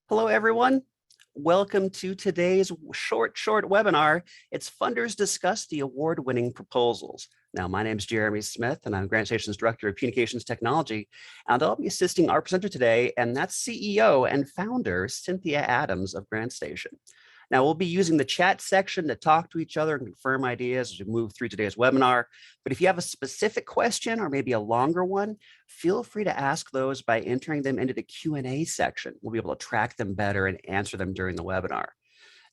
Hello, everyone. Welcome to today's short webinar. It's Funders Discuss the Award-Winning Proposals. Now, my name is Jeremy Smith, and I'm GrantStation's Director of Communications Technology, and I'll be assisting our presenter today, and that's CEO and founder Cynthia Adams of GrantStation. Now, we'll be using the chat section to talk to each other and confirm ideas as we move through today's webinar. But if you have a specific question or maybe a longer one, feel free to ask those by entering them into the Q&A section. We'll be able to track them better and answer them during the webinar.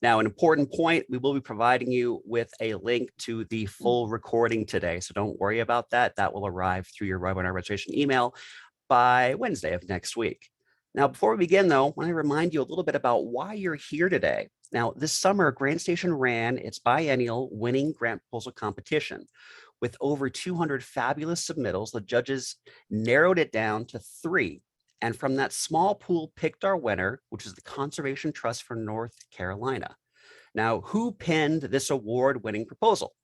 Now, an important point, we will be providing you with a link to the full recording today. So don't worry about that. That will arrive through your webinar registration email by Wednesday of next week. Now, before we begin, though, I want to remind you a little bit about why you're here today. Now, this summer, GrantStation ran its biennial winning grant proposal competition. With over 200 fabulous submittals, the judges narrowed it down to 3. And from that small pool picked our winner, which is the Conservation Trust for North Carolina. Now, who penned this award-winning proposal?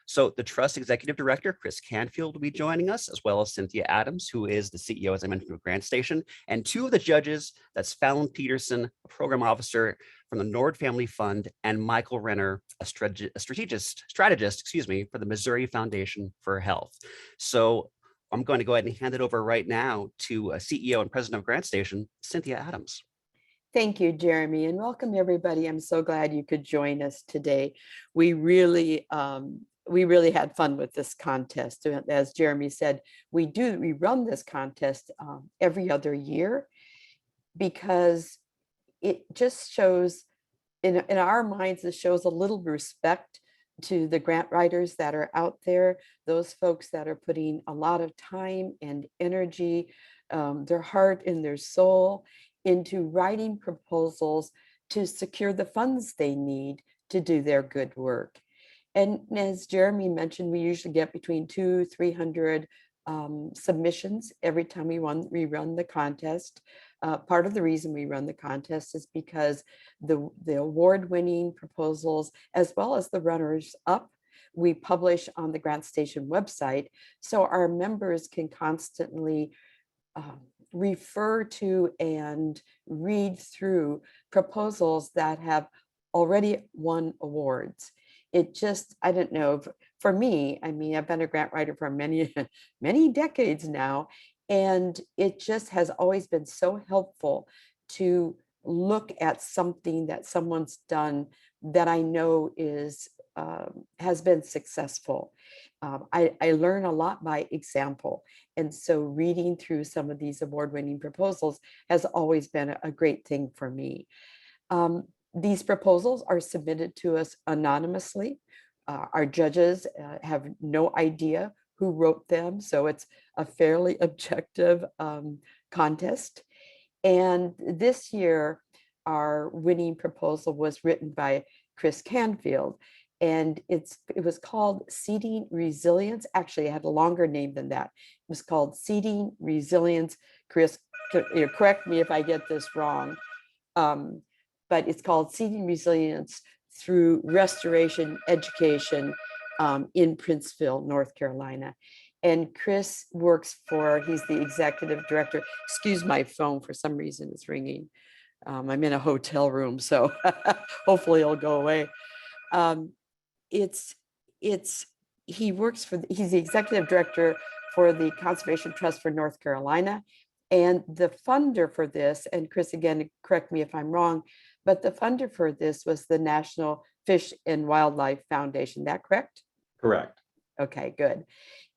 So the Trust Executive Director, Chris Canfield, will be joining us, as well as Cynthia Adams, who is the CEO, as I mentioned, of GrantStation, and 2 of the judges, that's Fallon Peterson, a program officer from the Nord Family Fund, and Michael Renner, a strategist, for the Missouri Foundation for Health. So I'm going to go ahead and hand it over right now to CEO and President of GrantStation, Cynthia Adams. Thank you, Jeremy, and welcome everybody. I'm so glad you could join us today. We really had fun with this contest. As Jeremy said, we run this contest every other year because it just shows, in our minds, it shows a little respect to the grant writers that are out there, those folks that are putting a lot of time and energy, their heart and their soul into writing proposals to secure the funds they need to do their good work. And as Jeremy mentioned, we usually get between 200-300 submissions every time we run the contest. Part of the reason we run the contest is because the award-winning proposals, as well as the runners-up, we publish on the GrantStation website, so our members can constantly refer to and read through proposals that have already won awards. It just, I don't know, for me, I mean, I've been a grant writer for many decades now, and it just has always been so helpful to look at something that someone's done that I know has been successful. I learn a lot by example. And so reading through some of these award-winning proposals has always been a great thing for me. These proposals are submitted to us anonymously. Our judges have no idea who wrote them, so it's a fairly objective contest. And this year, our winning proposal was written by Chris Canfield, and it was called Seeding Resilience. Actually, it had a longer name than that. It was called Seeding Resilience. Chris, correct me if I get this wrong, but it's called Seeding Resilience through Restoration Education in Princeville, North Carolina. And Chris he's the executive director. Excuse my phone, for some reason it's ringing. I'm in a hotel room, so hopefully it'll go away. He's the executive director for the Conservation Trust for North Carolina. And the funder for this, and Chris, again, correct me if I'm wrong, but the funder for this was the National Fish and Wildlife Foundation. That correct? Correct. Okay, good.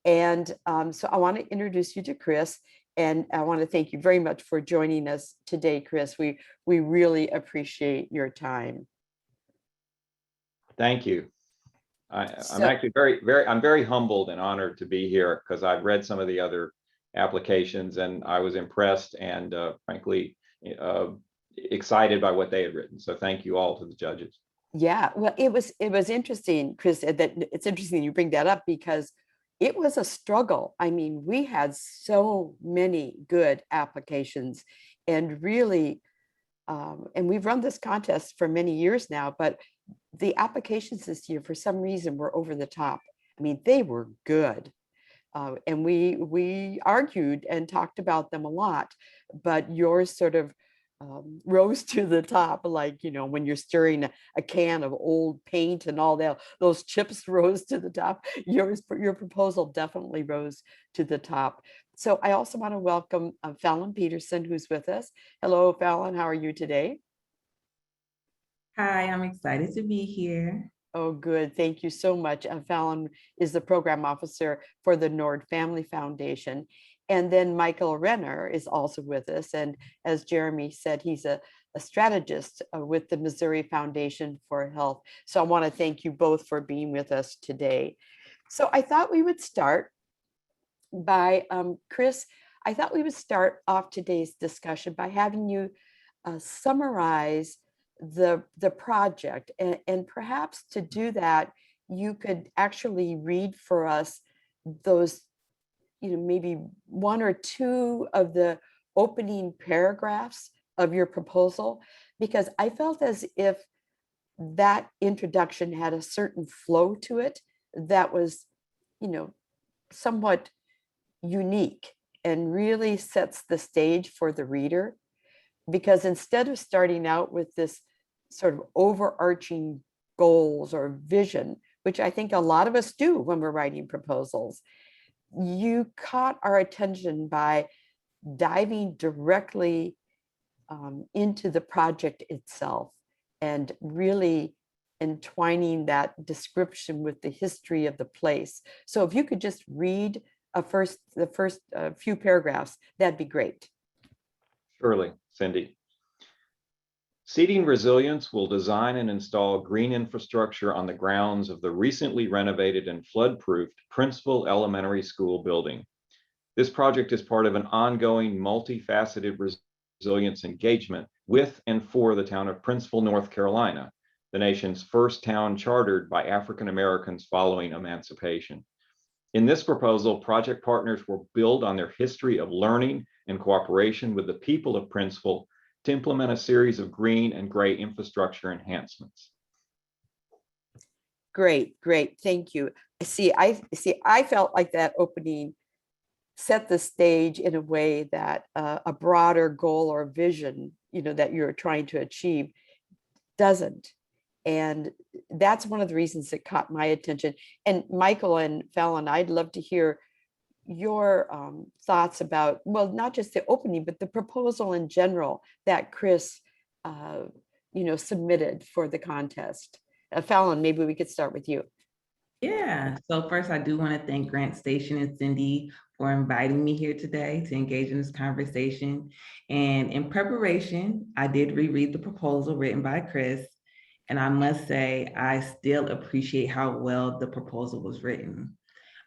And so I want to introduce you to Chris, and I want to thank you very much for joining us today, Chris. We really appreciate your time. Thank you. I'm actually I'm very humbled and honored to be here because I've read some of the other applications and I was impressed and frankly excited by what they had written. So thank you all to the judges. Yeah, well, it was interesting, Chris, that it's interesting you bring that up because it was a struggle. I mean, we had so many good applications and really, and we've run this contest for many years now, but the applications this year, for some reason, were over the top. I mean, they were good. And we argued and talked about them a lot, but yours sort of rose to the top, like, when you're stirring a can of old paint and all that, those chips rose to the top. Your proposal definitely rose to the top. So I also want to welcome Fallon Peterson, who's with us. Hello, Fallon. How are you today? Hi, I'm excited to be here. Oh, good. Thank you so much. Fallon is the program officer for the Nord Family Foundation. And then Michael Renner is also with us. And as Jeremy said, he's a strategist with the Missouri Foundation for Health. So I want to thank you both for being with us today. So I thought we would start by, Chris, I thought we would start off today's discussion by having you summarize the project, and perhaps to do that you could actually read for us those, maybe one or two of the opening paragraphs of your proposal, because I felt as if that introduction had a certain flow to it that was, somewhat unique and really sets the stage for the reader. Because instead of starting out with this sort of overarching goals or vision, which I think a lot of us do when we're writing proposals, you caught our attention by diving directly into the project itself and really entwining that description with the history of the place. So if you could just read the first few paragraphs, that'd be great. Surely, Cindy. Seeding Resilience will design and install green infrastructure on the grounds of the recently renovated and flood-proofed Princeville Elementary School building. This project is part of an ongoing multifaceted resilience engagement with and for the town of Princeville, North Carolina, the nation's first town chartered by African Americans following emancipation. In this proposal, project partners will build on their history of learning and cooperation with the people of Princeville to implement a series of green and gray infrastructure enhancements. Great, thank you. I felt like that opening set the stage in a way that a broader goal or vision, that you're trying to achieve doesn't. And that's one of the reasons that caught my attention. And Michael and Fallon, I'd love to hear your thoughts about, well, not just the opening, but the proposal in general that Chris, submitted for the contest. Fallon, maybe we could start with you. Yeah, so first I do want to thank GrantStation and Cindy for inviting me here today to engage in this conversation. And in preparation, I did reread the proposal written by Chris. And I must say, I still appreciate how well the proposal was written.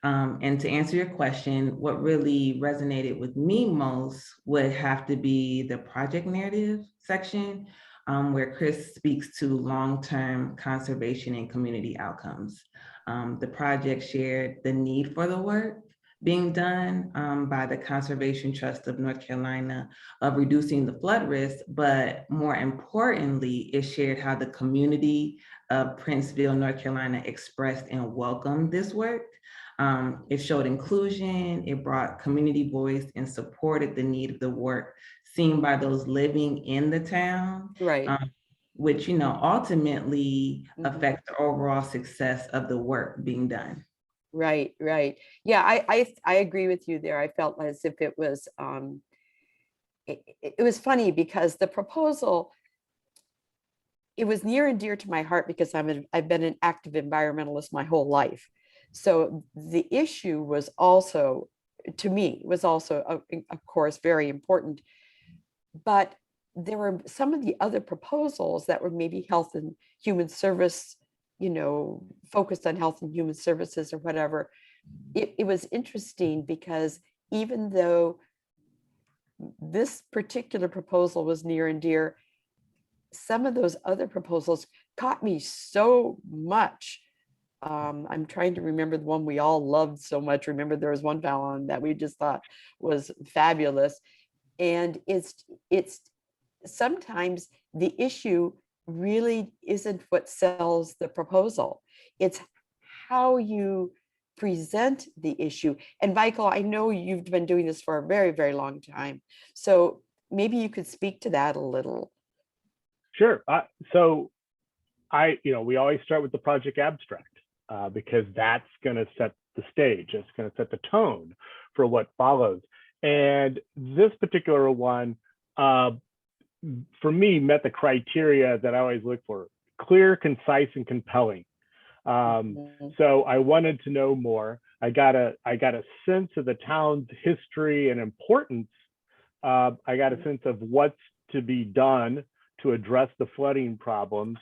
And to answer your question, what really resonated with me most would have to be the project narrative section, where Chris speaks to long-term conservation and community outcomes. The project shared the need for the work being done by the Conservation Trust of North Carolina of reducing the flood risk, but more importantly, it shared how the community of Princeville, North Carolina expressed and welcomed this work. It showed inclusion, it brought community voice and supported the need of the work seen by those living in the town. Right. Which, ultimately affects the overall success of the work being done. Right. Yeah, I agree with you there. I felt as if it was, it was funny because the proposal, it was near and dear to my heart because I've been an active environmentalist my whole life. So the issue was also, to me, of course, very important. But there were some of the other proposals that were maybe health and human service, focused on health and human services or whatever. It was interesting because even though this particular proposal was near and dear, some of those other proposals caught me so much. I'm trying to remember the one we all loved so much. Remember, there was one Fallon that we just thought was fabulous. And it's sometimes the issue really isn't what sells the proposal. It's how you present the issue. And Michael, I know you've been doing this for a very, very long time. So maybe you could speak to that a little. Sure. So we always start with the project abstract because that's going to set the stage. It's going to set the tone for what follows. And this particular one, for me, met the criteria that I always look for: clear, concise, and compelling. So I wanted to know more. I got a sense of the town's history and importance. I got a sense of what's to be done to address the flooding problems.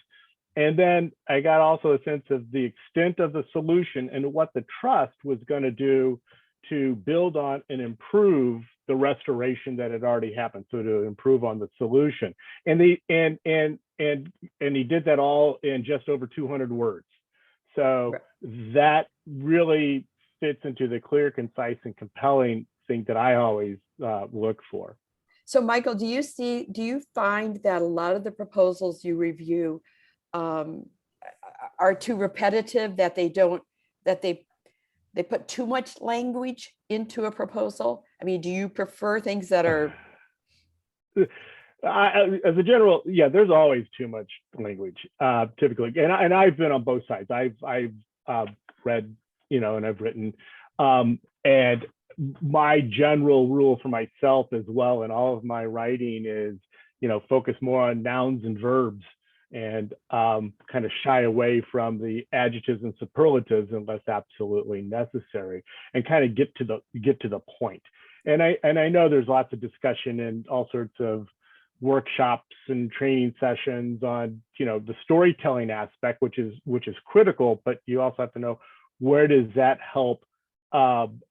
And then I got also a sense of the extent of the solution and what the trust was going to do to build on and improve the restoration that had already happened. So to improve on the solution. And he did that all in just over 200 words. So that really fits into the clear, concise, and compelling thing that I always look for. So Michael, do you find that a lot of the proposals you review are too repetitive, that they put too much language into a proposal? I mean, do you prefer things that are? As a general, yeah, there's always too much language typically, and I've been on both sides. I've read, and I've written, and my general rule for myself as well in all of my writing is, focus more on nouns and verbs, and kind of shy away from the adjectives and superlatives unless absolutely necessary, and kind of get to the point. And I know there's lots of discussion and all sorts of workshops and training sessions on, the storytelling aspect, which is critical, but you also have to know, where does that help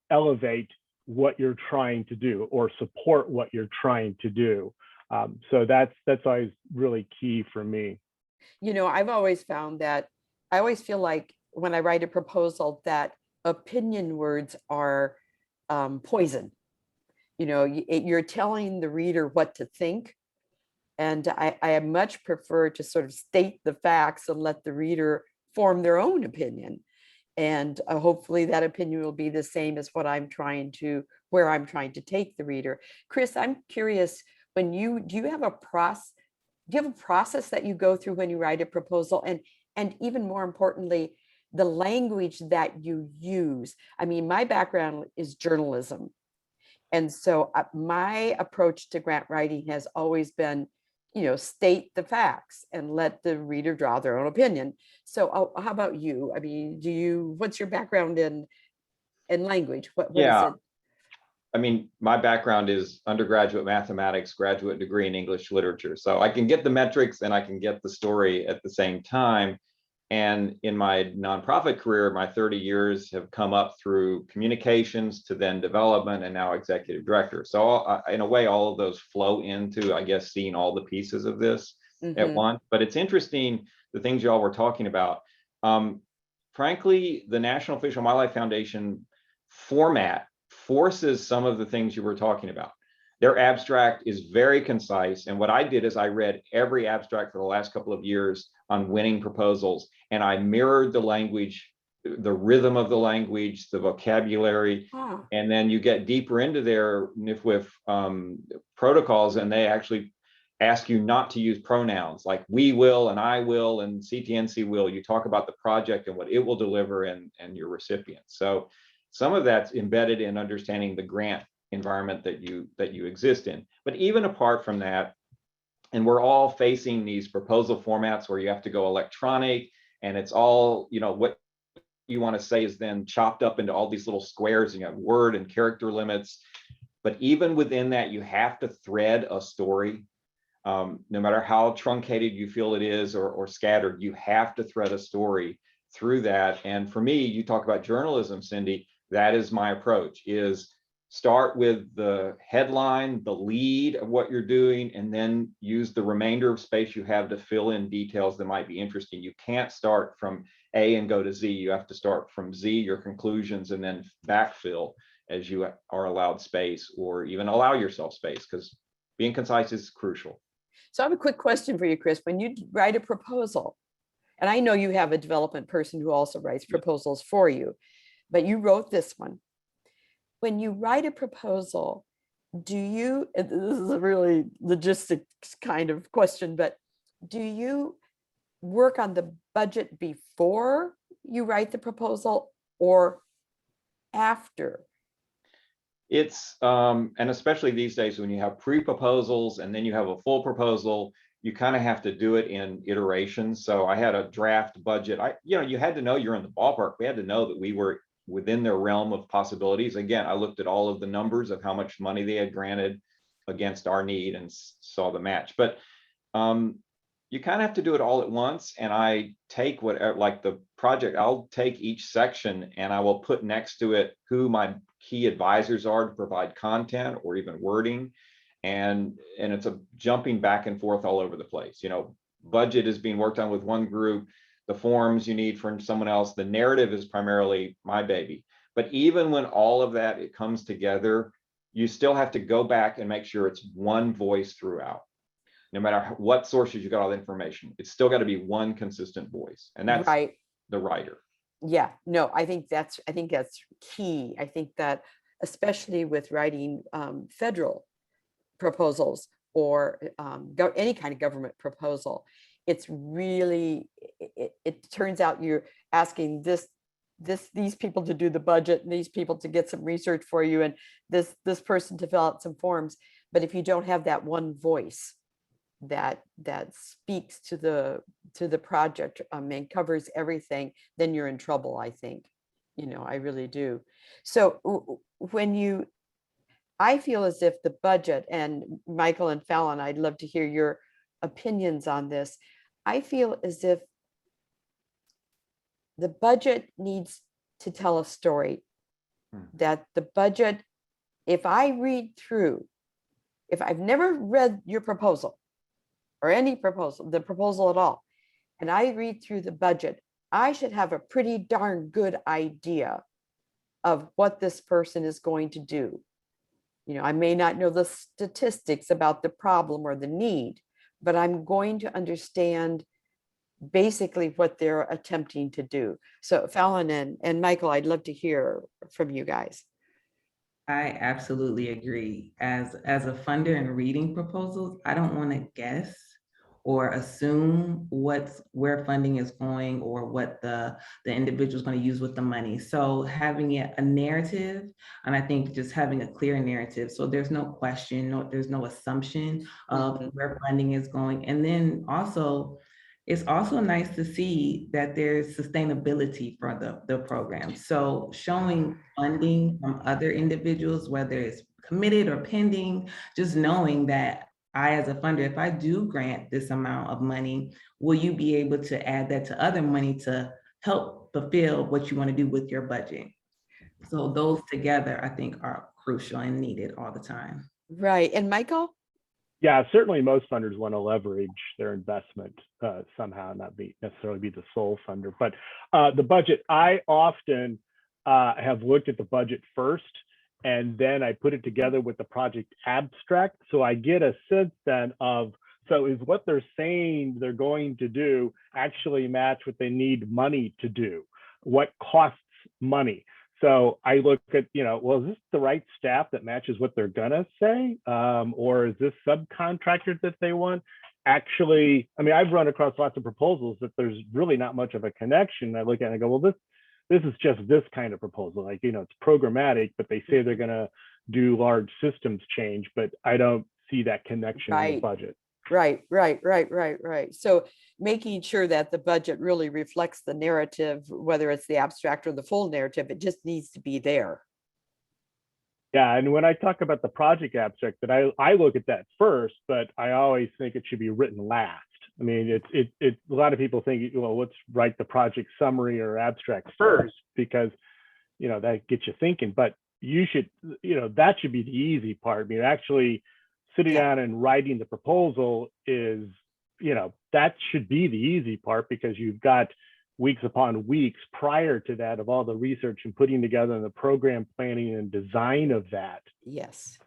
elevate what you're trying to do or support what you're trying to do? So that's always really key for me. I've always found that I always feel like when I write a proposal that opinion words are poison. You're telling the reader what to think. And I much prefer to sort of state the facts and let the reader form their own opinion. And hopefully that opinion will be the same as where I'm trying to take the reader. Chris, I'm curious, do you have a process that you go through when you write a proposal? And even more importantly, the language that you use. I mean, my background is journalism. And so my approach to grant writing has always been, state the facts and let the reader draw their own opinion. So how about you? I mean, what's your background in language? What is it? I mean, my background is undergraduate mathematics, graduate degree in English literature. So I can get the metrics and I can get the story at the same time. And in my nonprofit career, my 30 years have come up through communications to then development and now executive director. So in a way, all of those flow into, I guess, seeing all the pieces of this at once. But it's interesting, the things y'all were talking about. Frankly, the National Fish and Wildlife Foundation format forces some of the things you were talking about. Their abstract is very concise. And what I did is I read every abstract for the last couple of years on winning proposals, and I mirrored the language, the rhythm of the language, the vocabulary, and then you get deeper into their NIFWIF protocols, and they actually ask you not to use pronouns like we will and I will and CTNC will. You talk about the project and what it will deliver and your recipients. So some of that's embedded in understanding the grant environment that you exist in. But even apart from that, and we're all facing these proposal formats where you have to go electronic, and it's all, what you want to say is then chopped up into all these little squares, and you have word and character limits. But even within that, you have to thread a story. No matter how truncated you feel it is or scattered, you have to thread a story through that. And for me, you talk about journalism, Cindy, that is my approach, is start with the headline, the lead of what you're doing, and then use the remainder of space you have to fill in details that might be interesting. You can't start from A and go to Z. You have to start from Z, your conclusions, and then backfill as you are allowed space, or even allow yourself space, because being concise is crucial. So I have a quick question for you, Chris. When you write a proposal, and I know you have a development person who also writes proposals for you, but you wrote this one. When you write a proposal, do you, and this is a really logistics kind of question, but do you work on the budget before you write the proposal or after? It's, and especially these days when you have pre-proposals and then you have a full proposal, you kind of have to do it in iterations. So I had a draft budget. You had to know you're in the ballpark. We had to know that we were within their realm of possibilities. Again, I looked at all of the numbers of how much money they had granted against our need and saw the match. But you kind of have to do it all at once. And I take whatever, like the project, I'll take each section and I will put next to it who my key advisors are to provide content or even wording. And it's a jumping back and forth all over the place. Budget is being worked on with one group, the forms you need from someone else. The narrative is primarily my baby. But even when all of that, it comes together, you still have to go back and make sure it's one voice throughout. No matter what sources you got all the information, it's still got to be one consistent voice. And that's Right. the writer. Yeah, no, I think that's key. I think that especially with writing federal proposals or any kind of government proposal, it's really, it turns out you're asking these people to do the budget and these people to get some research for you and this person to fill out some forms. But if you don't have that one voice that speaks to the project and covers everything, then you're in trouble, I think. I really do. So I feel as if the budget, and Michael and Fallon, I'd love to hear your opinions on this. I feel as if the budget needs to tell a story. That the budget, if I've never read your proposal or any proposal, the proposal at all, and I read through the budget, I should have a pretty darn good idea of what this person is going to do. I may not know the statistics about the problem or the need, but I'm going to understand basically what they're attempting to do. So Fallon and Michael, I'd love to hear from you guys. I absolutely agree. As a funder and reading proposals, I don't want to guess or assume where funding is going or what the individual is going to use with the money. So having a narrative, and I think just having a clear narrative, so there's no question, there's no assumption of where funding is going. And then also, it's also nice to see that there's sustainability for the program. So showing funding from other individuals, whether it's committed or pending, just knowing that I, as a funder, if I do grant this amount of money, will you be able to add that to other money to help fulfill what you want to do with your budget? So those together, I think, are crucial and needed all the time. Right. And Michael? Yeah, certainly most funders want to leverage their investment somehow, not necessarily be the sole funder. But the budget, I often have looked at the budget first, and then I put it together with the project abstract. So I get a sense then of, so is what they're saying they're going to do actually match what they need money to do? What costs money? So I look at, well, is this the right staff that matches what they're gonna say? Or is this subcontractor that they want? Actually, I mean, I've run across lots of proposals that there's really not much of a connection. I look at it and I go, well, this is just this kind of proposal. Like, it's programmatic, but they say they're gonna do large systems change, but I don't see that connection in the budget. Right. So making sure that the budget really reflects the narrative, whether it's the abstract or the full narrative, it just needs to be there. Yeah, and when I talk about the project abstract, that I look at that first, but I always think it should be written last. I mean, a lot of people think, well, let's write the project summary or abstract first because, that gets you thinking. But you should, that should be the easy part. I mean, actually sitting down and writing the proposal is, that should be the easy part because you've got weeks upon weeks prior to that of all the research and putting together the program planning and design of that. Yes.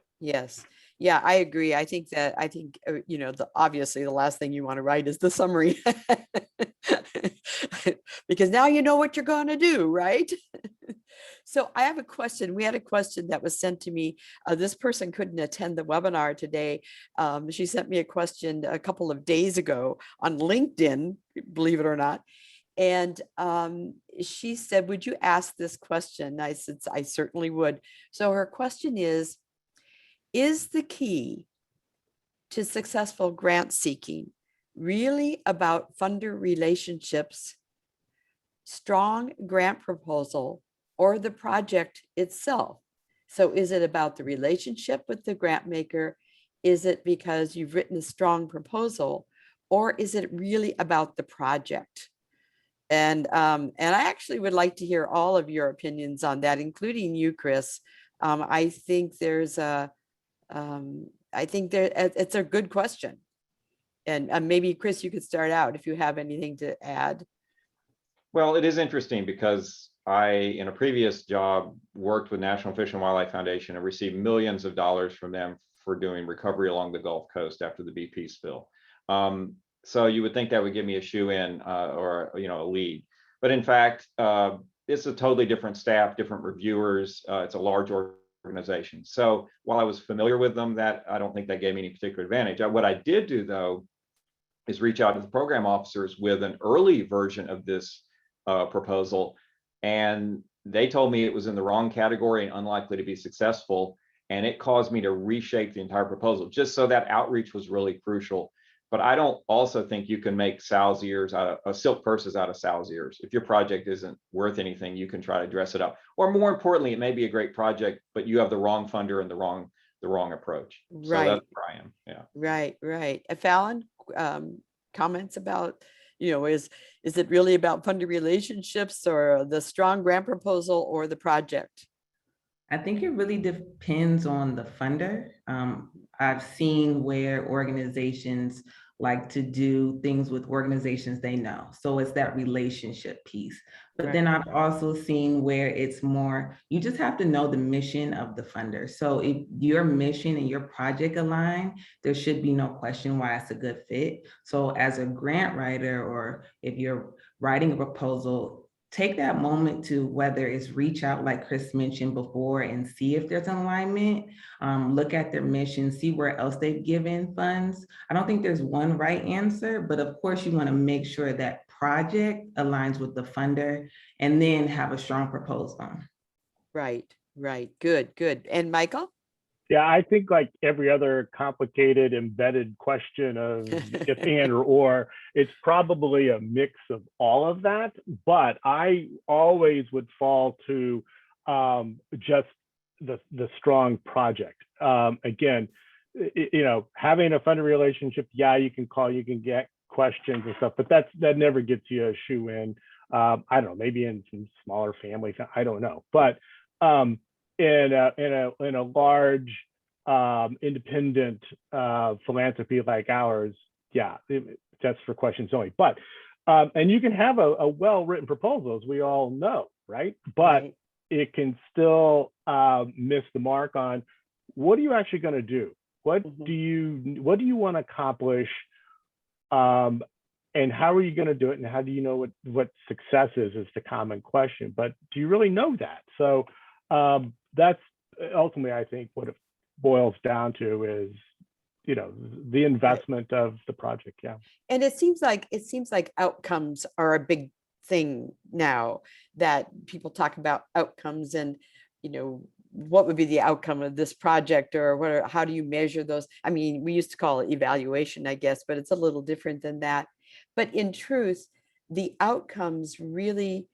Yeah, I agree. I think obviously the last thing you want to write is the summary because now you know what you're going to do, right? So I have a question. We had a question that was sent to me. This person couldn't attend the webinar today. She sent me a question a couple of days ago on LinkedIn, believe it or not. And she said, would you ask this question? I said, I certainly would. So her question is the key to successful grant seeking really about funder relationships, strong grant proposal, or the project itself? So is it about the relationship with the grant maker? Is it because you've written a strong proposal, or is it really about the project? And I actually would like to hear all of your opinions on that, including you, Chris. I think it's a good question. And maybe Chris, you could start out if you have anything to add. Well, it is interesting because I, in a previous job, worked with National Fish and Wildlife Foundation and received millions of dollars from them for doing recovery along the Gulf Coast after the BP spill. So you would think that would give me a shoe-in or a lead, but in fact, it's a totally different staff, different reviewers. It's a large organization. So while I was familiar with them, that I don't think that gave me any particular advantage. What I did do though is reach out to the program officers with an early version of this proposal, and they told me it was in the wrong category and unlikely to be successful, and it caused me to reshape the entire proposal, just so that outreach was really crucial. But I don't also think you can make sow's ears out of silk purses out of sow's ears. If your project isn't worth anything, you can try to dress it up. Or more importantly, it may be a great project, but you have the wrong funder and the wrong approach. Right. So that's where I am. Yeah. Right. Fallon, comments about, is it really about funder relationships or the strong grant proposal or the project? I think it really depends on the funder. I've seen where organizations like to do things with organizations they know. So it's that relationship piece. But Right. then I've also seen where it's more, you just have to know the mission of the funder. So if your mission and your project align, there should be no question why it's a good fit. So as a grant writer, or if you're writing a proposal, take that moment to, whether it's reach out like Chris mentioned before and see if there's an alignment, look at their mission, see where else they've given funds. I don't think there's one right answer, but of course you want to make sure that project aligns with the funder and then have a strong proposal. Right. Good. And Michael? Yeah, I think like every other complicated embedded question of if and or, it's probably a mix of all of that. But I always would fall to just the strong project. Again, having a funder relationship, yeah, you can call, you can get questions and stuff, but that never gets you a shoe in. I don't know, maybe in some smaller families, I don't know, but in a large independent philanthropy like ours, yeah, that's for questions only. But and you can have a well-written proposal, as we all know, right? But Right. it can still miss the mark on what are you actually going to do? What do you want to accomplish? And how are you going to do it? And how do you know what success is the common question. But do you really know that? So that's ultimately, I think, what it boils down to is, the investment of the project. Yeah. And it seems like outcomes are a big thing now, that people talk about outcomes and, what would be the outcome of this project, or how do you measure those? I mean, we used to call it evaluation, I guess, but it's a little different than that. But in truth, the outcomes really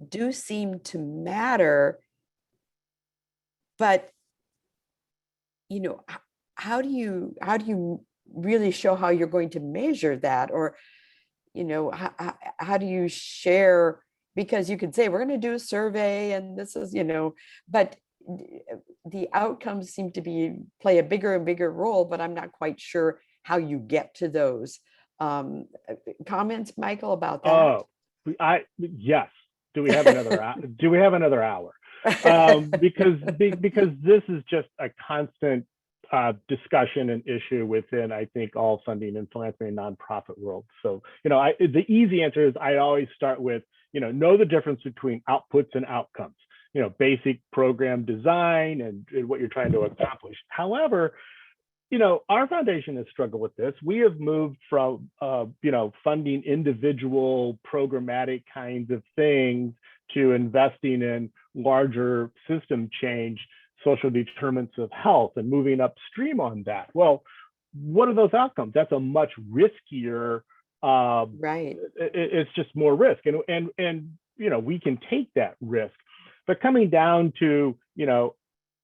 do seem to matter. But, how do you really show how you're going to measure that? Or, how do you share? Because you could say, we're going to do a survey and this is, but the outcomes seem to play a bigger and bigger role, but I'm not quite sure how you get to those. Comments, Michael, about that? Oh, yes. Do we have another do we have another hour? Because this is just a constant discussion and issue within, I think, all funding and philanthropy and nonprofit world. So, the easy answer is I always start with, know the difference between outputs and outcomes. basic program design and what you're trying to accomplish. However, our foundation has struggled with this. We have moved from, funding individual programmatic kinds of things to investing in larger system change, social determinants of health, and moving upstream on that. Well, what are those outcomes? That's a much riskier. Right. It's just more risk, and we can take that risk, but coming down to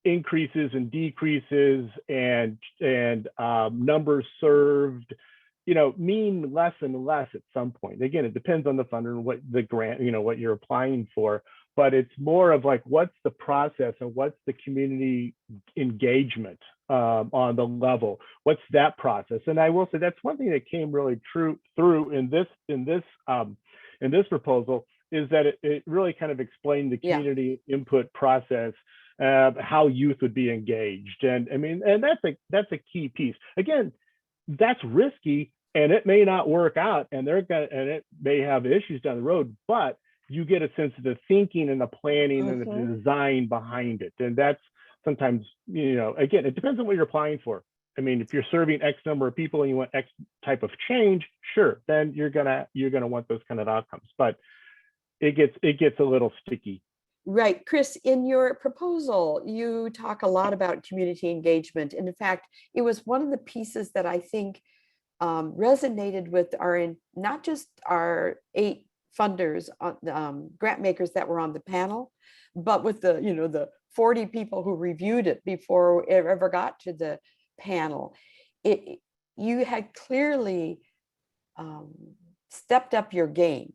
increases and decreases and numbers served, mean less and less at some point. Again, it depends on the funder and what the grant, what you're applying for, but it's more of like, what's the process and what's the community engagement on the level? What's that process? And I will say that's one thing that came really through in this proposal, is that it really kind of explained the community input process, how youth would be engaged. And I mean, and that's a key piece. Again, that's risky and it may not work out, and it may have issues down the road, but you get a sense of the thinking and the planning and the design behind it. And that's sometimes, again, it depends on what you're applying for. I mean, if you're serving X number of people and you want X type of change, sure, then you're gonna want those kind of outcomes. But it gets a little sticky. Right. Chris, in your proposal, you talk a lot about community engagement. And in fact, it was one of the pieces that I think resonated with not just our 8 funders, grant makers that were on the panel, but with the 40 people who reviewed it before it ever got to the panel. You had clearly stepped up your game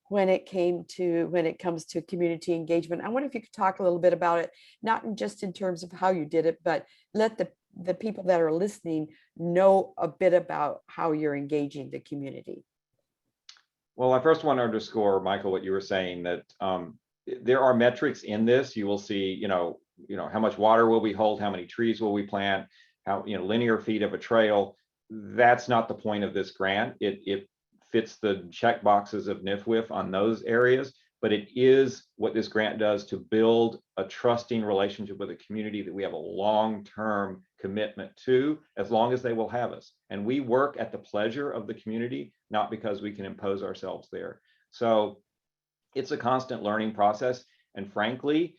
when it comes to community engagement. I wonder if you could talk a little bit about it, not just in terms of how you did it, but let the people that are listening know a bit about how you're engaging the community. Well, I first want to underscore, Michael, what you were saying, that there are metrics in this. You will see, how much water will we hold, how many trees will we plant, how linear feet of a trail. That's not the point of this grant. It fits the check boxes of NIFWIF on those areas, but it is what this grant does to build a trusting relationship with a community that we have a long-term commitment to, as long as they will have us. And we work at the pleasure of the community, not because we can impose ourselves there. So it's a constant learning process. And frankly,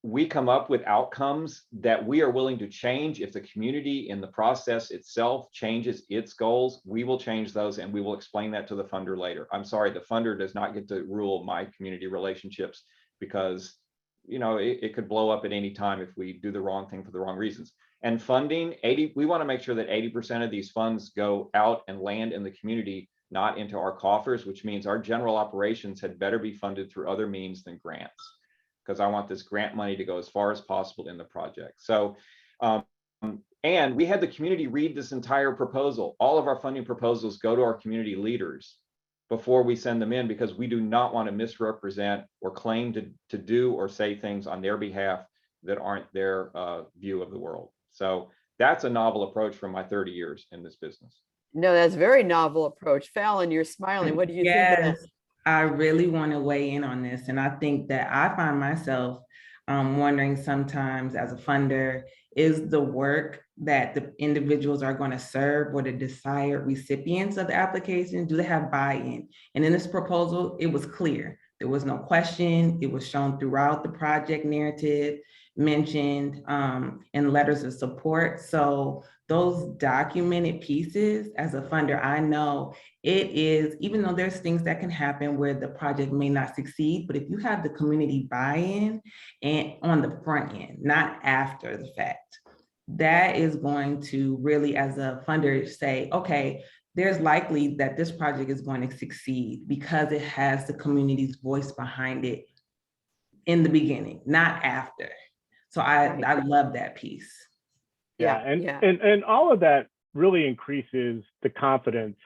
we come up with outcomes that we are willing to change. If the community in the process itself changes its goals, we will change those, and we will explain that to the funder later. I'm sorry, the funder does not get to rule my community relationships, because it could blow up at any time if we do the wrong thing for the wrong reasons. And funding, we want to make sure that 80% of these funds go out and land in the community, not into our coffers, which means our general operations had better be funded through other means than grants, because I want this grant money to go as far as possible in the project. So, and we had the community read this entire proposal. All of our funding proposals go to our community leaders before we send them in, because we do not want to misrepresent or claim to do or say things on their behalf that aren't their view of the world. So that's a novel approach from my 30 years in this business. No, that's a very novel approach. Fallon, you're smiling. What do you think of that? I really want to weigh in on this. And I think that I find myself wondering sometimes as a funder, is the work that the individuals are going to serve or the desired recipients of the application, do they have buy-in? And in this proposal, it was clear. There was no question. It was shown throughout the project narrative, mentioned in letters of support. So those documented pieces, as a funder, I know it is, even though there's things that can happen where the project may not succeed, but if you have the community buy-in and on the front end, not after the fact, that is going to really, as a funder, say, okay, there's likely that this project is going to succeed because it has the community's voice behind it in the beginning, not after. So I love that piece. And all of that really increases the confidence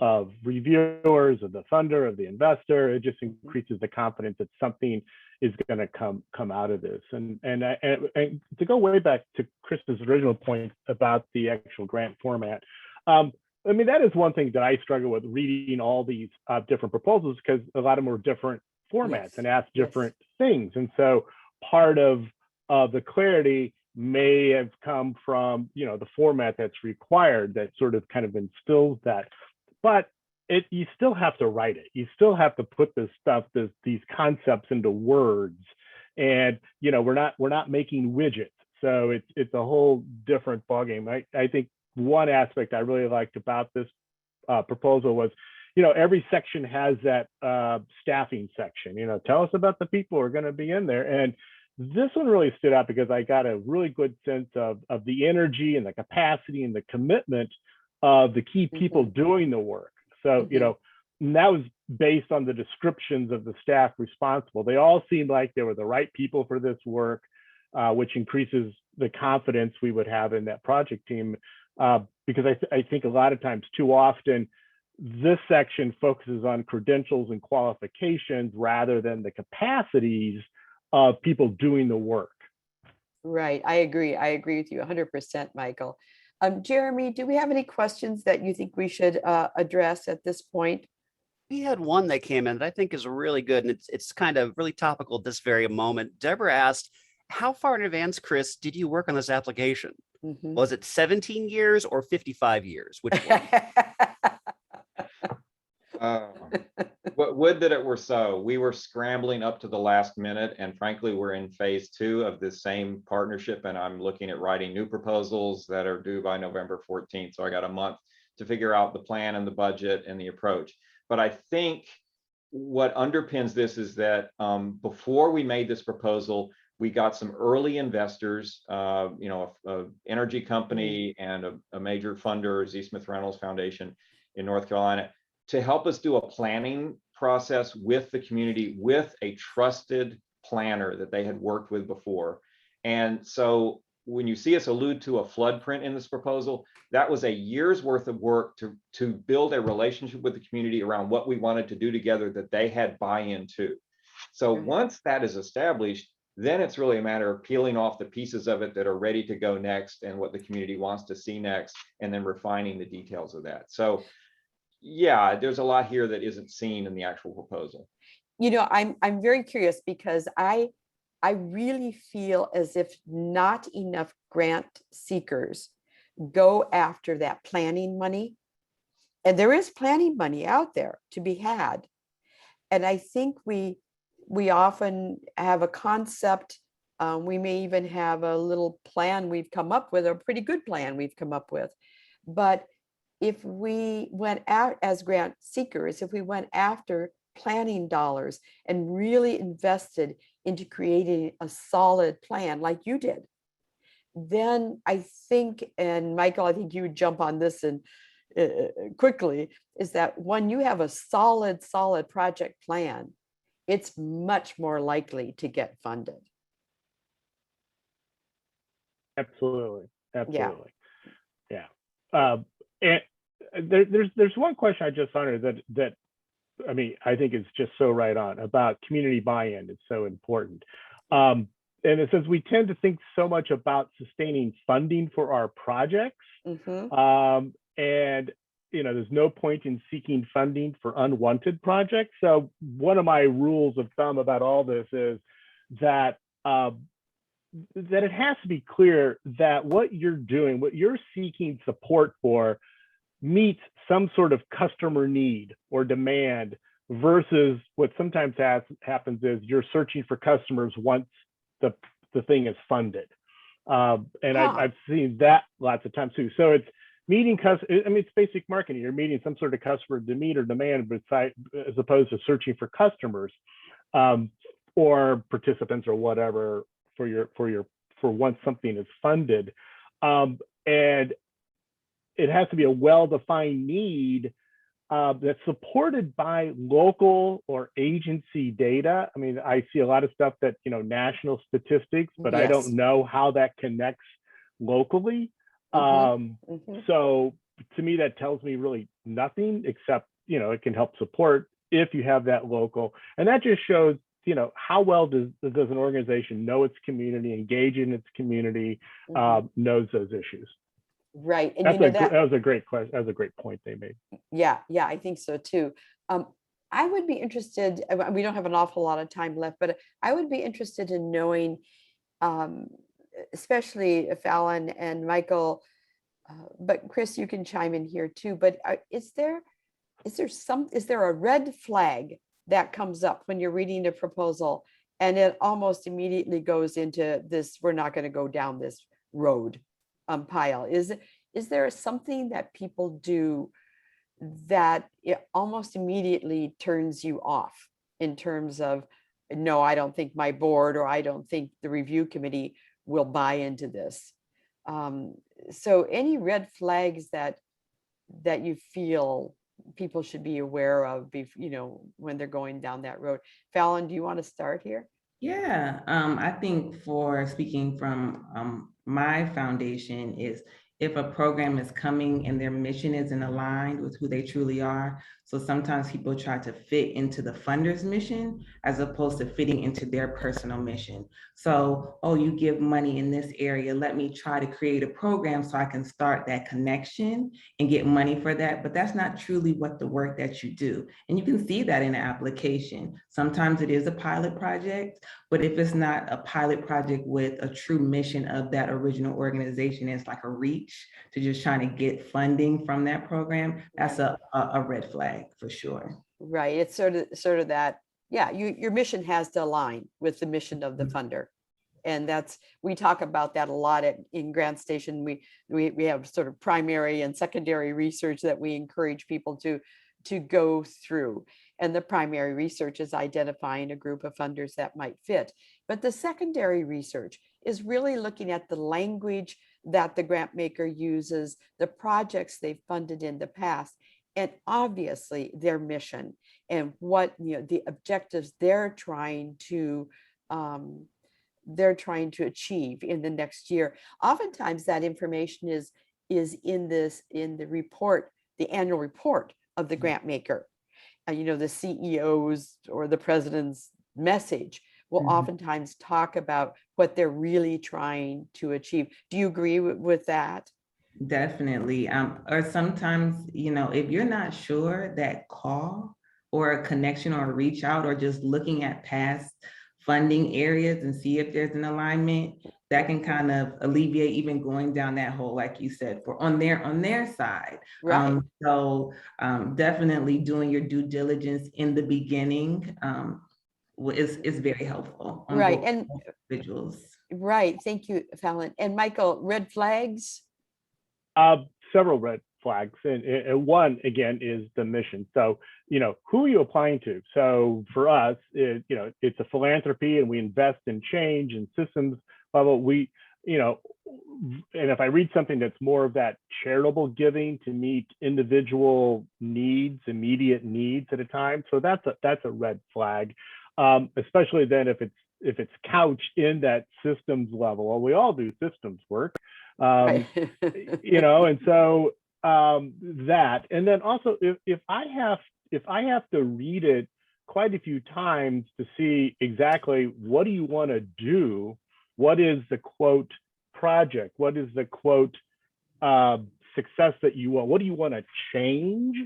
of reviewers, of the funder, of the investor. It just increases the confidence that something is going to come out of this. And to go way back to Chris's original point about the actual grant format, I mean, that is one thing that I struggle with reading all these different proposals, because a lot of them are different formats Yes, and ask yes. different things. And so part of the clarity may have come from, the format that's required that sort of kind of instills that. But you still have to write it. You still have to put this stuff, these concepts into words. And, we're not making widgets. So it's a whole different ballgame. I think one aspect I really liked about this proposal was, every section has that staffing section, tell us about the people who are going to be in there. And this one really stood out because I got a really good sense of the energy and the capacity and the commitment of the key people doing the work. So, and that was based on the descriptions of the staff responsible. They all seemed like they were the right people for this work, which increases the confidence we would have in that project team. Because I think a lot of times, too often, this section focuses on credentials and qualifications rather than the capacities of people doing the work. Right. I agree. I agree with you 100%, Michael. Jeremy, do we have any questions that you think we should address at this point? We had one that came in that I think is really good, and it's kind of really topical at this very moment. Deborah asked, how far in advance, Chris, did you work on this application? Was it 17 years or 55 years? Which one? Would that it were so. We were scrambling up to the last minute, and frankly, we're in phase 2 of this same partnership, and I'm looking at writing new proposals that are due by November 14th. So I got a month to figure out the plan and the budget and the approach. But I think what underpins this is that before we made this proposal, we got some early investors, an energy company and a major funder, Z. Smith Reynolds Foundation in North Carolina, to help us do a planning process with the community with a trusted planner that they had worked with before. And so when you see us allude to a flood print in this proposal, that was a year's worth of work to build a relationship with the community around what we wanted to do together that they had buy-in to. So once that is established, then it's really a matter of peeling off the pieces of it that are ready to go next and what the community wants to see next, and then refining the details of that. So yeah, there's a lot here that isn't seen in the actual proposal. I'm very curious because I really feel as if not enough grant seekers go after that planning money. And there is planning money out there to be had. And I think we often have a concept. We may even have a little plan we've come up with, a pretty good plan we've come up with. But if we went out as grant seekers, if we went after planning dollars and really invested into creating a solid plan like you did, then I think, and Michael, I think you would jump on this and quickly, is that when you have a solid project plan, it's much more likely to get funded. Absolutely. Yeah. And there's one question I just wondered that I think is just so right on about community buy-in. It's so important. And it says we tend to think so much about sustaining funding for our projects. And there's no point in seeking funding for unwanted projects. So one of my rules of thumb about all this is that that it has to be clear that what you're doing, what you're seeking support for, meets some sort of customer need or demand, versus what sometimes happens is you're searching for customers once the thing is funded. And I've seen that lots of times too. So it's meeting it's basic marketing. You're meeting some sort of customer need or demand, as opposed to searching for customers or participants or whatever for once something is funded. And it has to be a well-defined need that's supported by local or agency data. I see a lot of stuff that, national statistics, but I don't know how that connects locally. So to me, that tells me really nothing, except, it can help support if you have that local. And that just shows, how well does an organization know its community, engage in its community, knows those issues. Right. And that was a great question. That was a great point they made. Yeah, I think so too. I would be interested, we don't have an awful lot of time left, but I would be interested in knowing, especially Fallon and Michael, but Chris, you can chime in here too, but is there a red flag that comes up when you're reading a proposal and it almost immediately goes into this, we're not going to go down this road pile? Is there something that people do that it almost immediately turns you off in terms of, no, I don't think my board or I don't think the review committee will buy into this? So any red flags that you feel people should be aware of, when they're going down that road? Fallon, do you want to start here? Yeah, I think for speaking from my foundation is if a program is coming and their mission isn't aligned with who they truly are. So sometimes people try to fit into the funder's mission as opposed to fitting into their personal mission. So, oh, you give money in this area, let me try to create a program so I can start that connection and get money for that. But that's not truly what the work that you do. And you can see that in the application. Sometimes it is a pilot project, but if it's not a pilot project with a true mission of that original organization, it's like a reach to just trying to get funding from that program, that's a red flag for sure. Right. It's sort of that, yeah, your mission has to align with the mission of the funder. And we talk about that a lot in GrantStation. We have sort of primary and secondary research that we encourage people to go through. And the primary research is identifying a group of funders that might fit. But the secondary research is really looking at the language that the grant maker uses, the projects they've funded in the past, and obviously their mission and what, the objectives they're trying to achieve in the next year. Oftentimes that information is in the report, the annual report of the grant maker. The CEO's or the president's message will oftentimes talk about what they're really trying to achieve. Do you agree with that? Definitely. Or sometimes, if you're not sure, that call or a connection or a reach out or just looking at past funding areas and see if there's an alignment, that can kind of alleviate even going down that hole, like you said, for on their side. Right. So definitely doing your due diligence in the beginning is very helpful. Right. And individuals. Right. Thank you, Fallon. And Michael, red flags? Several red flags, and one again is the mission. So, who are you applying to? So for us, it's a philanthropy, and we invest in change and systems level. And if I read something that's more of that charitable giving to meet individual needs, immediate needs at a time, so that's a red flag, especially then if it's couched in that systems level. Well, we all do systems work. Right. And so that, and then also if I have to read it quite a few times to see exactly what do you want to do, what is the quote project, what is the quote success that you want, what do you want to change?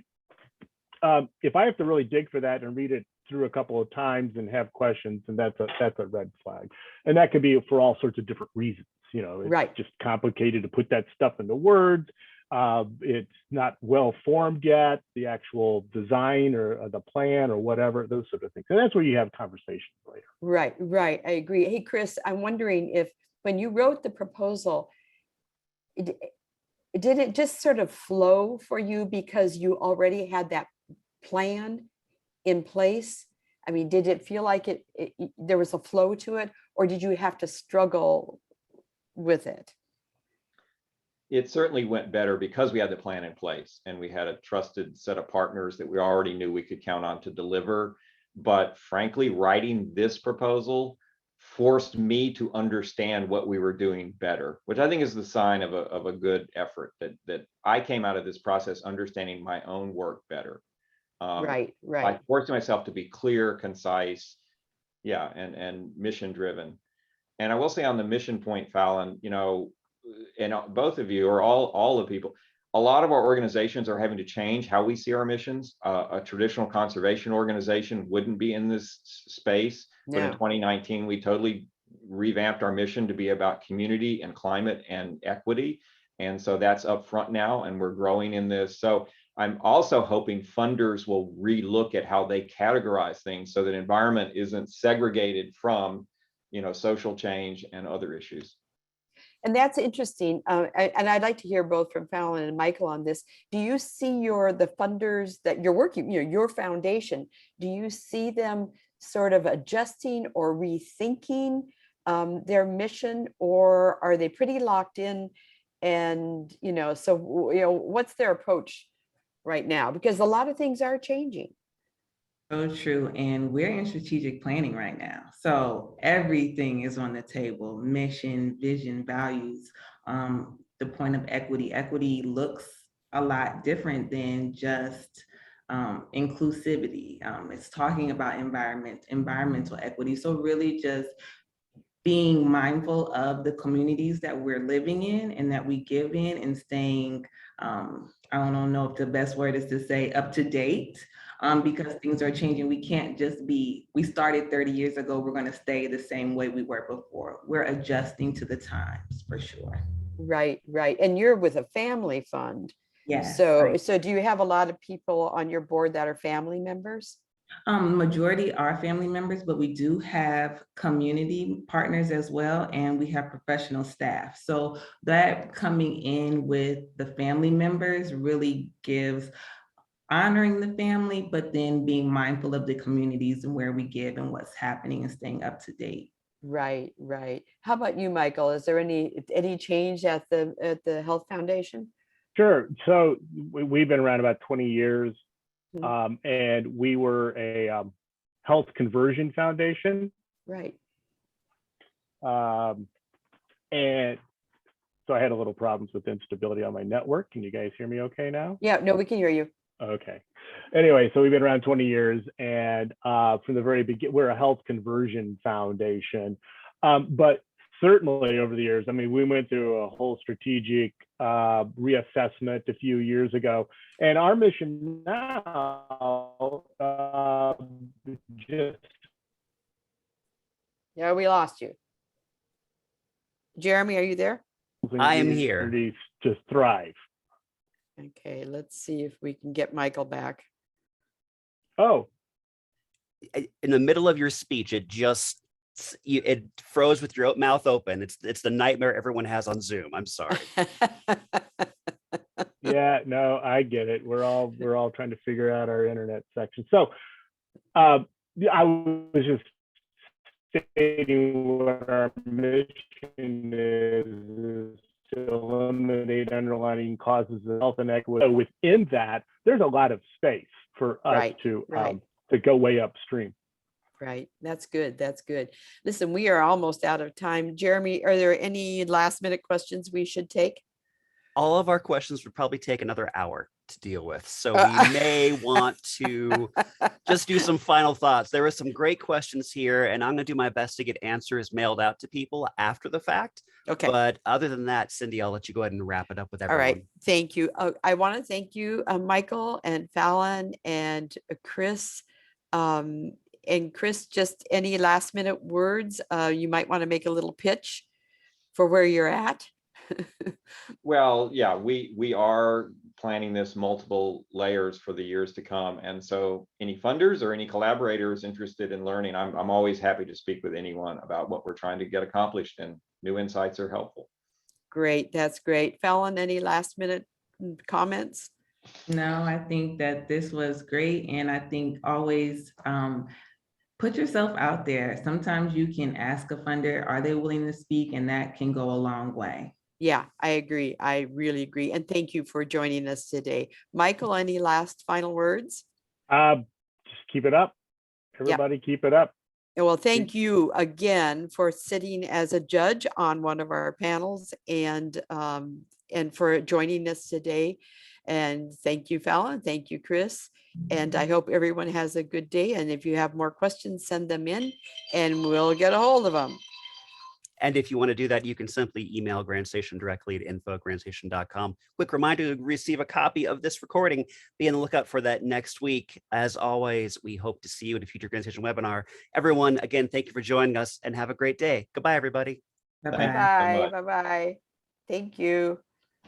If I have to really dig for that and read it through a couple of times and have questions, and that's a red flag. And that could be for all sorts of different reasons. It's right. just complicated to put that stuff into words. It's not well formed yet, the actual design or the plan or whatever, those sort of things. And that's where you have conversations later. Right. I agree. Hey, Chris, I'm wondering if when you wrote the proposal, did it just sort of flow for you because you already had that plan in place? I mean, did it feel like there was a flow to it, or did you have to struggle with it? It certainly went better because we had the plan in place and we had a trusted set of partners that we already knew we could count on to deliver. But frankly, writing this proposal forced me to understand what we were doing better, which I think is the sign of a good effort, that I came out of this process understanding my own work better. Right. By forcing myself to be clear, concise, and mission driven. And I will say on the mission point, Fallon, and both of you or all the people, a lot of our organizations are having to change how we see our missions. A traditional conservation organization wouldn't be in this space, but in Yeah. 2019, we totally revamped our mission to be about community and climate and equity. And so that's up front now, and we're growing in this. So I'm also hoping funders will relook at how they categorize things so that environment isn't segregated from, social change and other issues. And that's interesting. And I'd like to hear both from Fallon and Michael on this. Do you see the funders that you're working, your foundation, do you see them sort of adjusting or rethinking their mission, or are they pretty locked in? And, what's their approach right now? Because a lot of things are changing. So true. And we're in strategic planning right now. So everything is on the table: mission, vision, values, the point of equity. Equity looks a lot different than just inclusivity. It's talking about environmental equity. So really just being mindful of the communities that we're living in and that we give in, and staying, I don't know if the best word is to say up to date, because things are changing. We can't just we started 30 years ago, we're going to stay the same way we were before. We're adjusting to the times, for sure. Right. And you're with a family fund. Yes. So right. do you have a lot of people on your board that are family members? Majority are family members, but we do have community partners as well, and we have professional staff. So that coming in with the family members really gives honoring the family, but then being mindful of the communities and where we give and what's happening and staying up to date. Right. How about you, Michael? Is there any change at the Health Foundation? Sure. So we've been around about 20 years, Mhm. and we were a health conversion foundation. Right. And so I had a little problems with instability on my network. Can you guys hear me okay now? Yeah, no, we can hear you. Okay. Anyway, so we've been around 20 years, and from the very beginning, we're a health conversion foundation. But certainly over the years, I mean, we went through a whole strategic reassessment a few years ago, and our mission now just. Yeah, we lost you. Jeremy, are you there? I am here. Communities to thrive. Okay, let's see if we can get Michael back. Oh, In the middle of your speech, it froze with your mouth open. It's the nightmare everyone has on Zoom. I'm sorry. yeah, no, I get it. We're all trying to figure out our internet section. So I was just stating what our mission is to eliminate underlying causes of health inequity. So within that, there's a lot of space for us to go way upstream. Right. That's good. Listen, we are almost out of time. Jeremy, are there any last minute questions we should take? All of our questions would probably take another hour to deal with. So we may want to just do some final thoughts. There were some great questions here, and I'm going to do my best to get answers mailed out to people after the fact. Okay. But other than that, Cindy, I'll let you go ahead and wrap it up with everyone. All right. Thank you. I want to thank you, Michael and Fallon and Chris. And Chris, just any last minute words? You might want to make a little pitch for where you're at. Well, yeah, we are planning this multiple layers for the years to come. And so any funders or any collaborators interested in learning, I'm always happy to speak with anyone about what we're trying to get accomplished, and new insights are helpful. Great. That's great. Fallon, any last minute comments? No, I think that this was great. And I think always put yourself out there. Sometimes you can ask a funder, are they willing to speak? And that can go a long way. Yeah, I agree. I really agree. And thank you for joining us today. Michael, any last final words? Just keep it up. Everybody keep it up. Well, thank you again for sitting as a judge on one of our panels, and for joining us today. And thank you, Fallon. Thank you, Chris. And I hope everyone has a good day. And if you have more questions, send them in and we'll get a hold of them. And if you want to do that, you can simply email GrantStation directly at info@grantstation.com. Quick reminder to receive a copy of this recording. Be on the lookout for that next week. As always, we hope to see you at a future GrantStation webinar. Everyone, again, thank you for joining us and have a great day. Goodbye, everybody. Bye-bye. Thank you so Bye, much. bye-bye. Thank you.